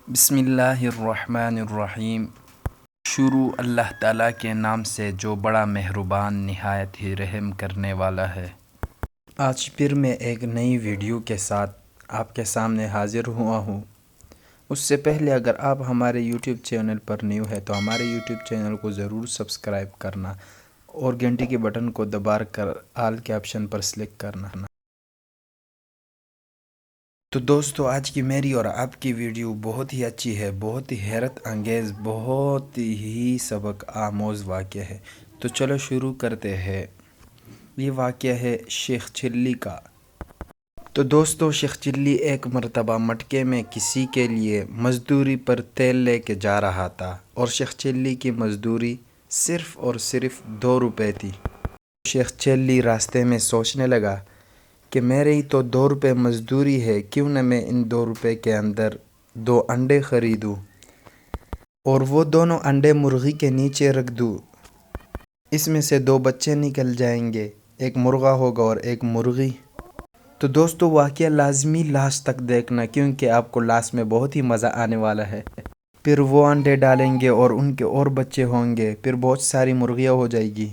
بسم اللہ الرحمن الرحیم۔ شروع اللہ تعالیٰ کے نام سے جو بڑا مہربان نہایت ہی رحم کرنے والا ہے۔ آج پھر میں ایک نئی ویڈیو کے ساتھ آپ کے سامنے حاضر ہوا ہوں۔ اس سے پہلے اگر آپ ہمارے یوٹیوب چینل پر نیو ہے تو ہمارے یوٹیوب چینل کو ضرور سبسکرائب کرنا اور گھنٹی کے بٹن کو دبا کر آل کے آپشن پر سلیکٹ کرنا۔ تو دوستو، آج کی میری اور آپ کی ویڈیو بہت ہی اچھی ہے، بہت ہی حیرت انگیز، بہت ہی سبق آموز واقعہ ہے۔ تو چلو شروع کرتے ہیں۔ یہ واقعہ ہے شیخ چلی کا۔ تو دوستو، شیخ چلی ایک مرتبہ مٹکے میں کسی کے لیے مزدوری پر تیل لے کے جا رہا تھا اور شیخ چلی کی مزدوری صرف اور صرف 2 روپے تھی۔ شیخ چلی راستے میں سوچنے لگا کہ میری تو 2 روپے مزدوری ہے، کیوں نہ میں ان 2 روپے کے اندر 2 انڈے خریدوں اور وہ دونوں انڈے مرغی کے نیچے رکھ دوں۔ اس میں سے 2 بچے نکل جائیں گے، ایک مرغا ہوگا اور ایک مرغی۔ تو دوستو، واقعہ لازمی لاسٹ تک دیکھنا، کیونکہ آپ کو لاسٹ میں بہت ہی مزہ آنے والا ہے۔ پھر وہ انڈے ڈالیں گے اور ان کے اور بچے ہوں گے، پھر بہت ساری مرغیاں ہو جائے گی۔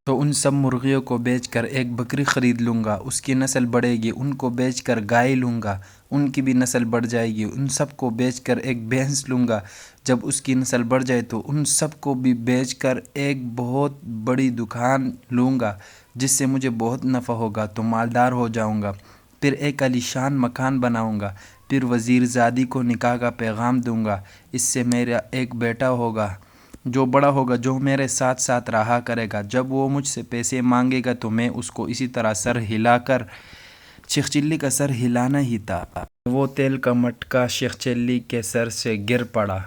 تو ان سب مرغیوں کو بیچ کر ایک بکری خرید لوں گا، اس کی نسل بڑھے گی۔ ان کو بیچ کر گائے لوں گا، ان کی بھی نسل بڑھ جائے گی۔ ان سب کو بیچ کر ایک بھینس لوں گا، جب اس کی نسل بڑھ جائے تو ان سب کو بھی بیچ کر ایک بہت بڑی دکان لوں گا، جس سے مجھے بہت نفع ہوگا، تو مالدار ہو جاؤں گا۔ پھر ایک عالیشان مکان بناؤں گا، پھر وزیر زادی کو نکاح کا پیغام دوں گا۔ اس سے میرا ایک بیٹا ہوگا جو بڑا ہوگا، جو میرے ساتھ ساتھ رہا کرے گا۔ جب وہ مجھ سے پیسے مانگے گا تو میں اس کو اسی طرح سر ہلا کر، شیخ چلی کا سر ہلانا ہی تھا۔ وہ تیل کا مٹکا شیخ چلی کے سر سے گر پڑا۔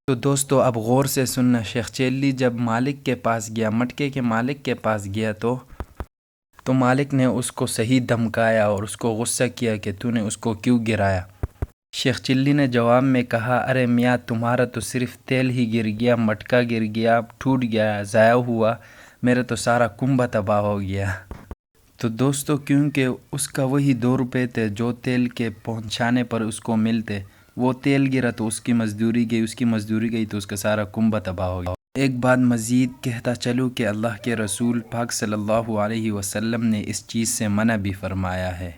تو دوستو، اب غور سے سننا۔ شیخ چلی جب مالک کے پاس گیا، مٹکے کے مالک کے پاس گیا تو مالک نے اس کو صحیح دھمکایا اور اس کو غصہ کیا کہ تو نے اس کو کیوں گرایا۔ شیخ چلی نے جواب میں کہا، ارے میاں، تمہارا تو صرف تیل ہی گر گیا، مٹکا گر گیا، ٹوٹ گیا، ضائع ہوا، میرا تو سارا کنبہ تباہ ہو گیا۔ تو دوستو، کیونکہ اس کا وہی 2 روپے تھے جو تیل کے پہنچانے پر اس کو ملتے، وہ تیل گرا تو اس کی مزدوری گئی، اس کی مزدوری گئی تو اس کا سارا کنبہ تباہ ہو گیا۔ ایک بات مزید کہتا چلوں کہ اللہ کے رسول پاک صلی اللہ علیہ وسلم نے اس چیز سے منع بھی فرمایا ہے۔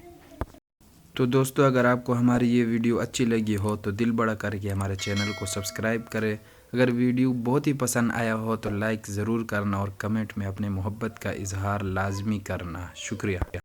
تو دوستو، اگر آپ کو ہماری یہ ویڈیو اچھی لگی ہو تو دل بڑا کر کے ہمارے چینل کو سبسکرائب کریں۔ اگر ویڈیو بہت ہی پسند آیا ہو تو لائک ضرور کرنا اور کمنٹ میں اپنے محبت کا اظہار لازمی کرنا۔ شکریہ۔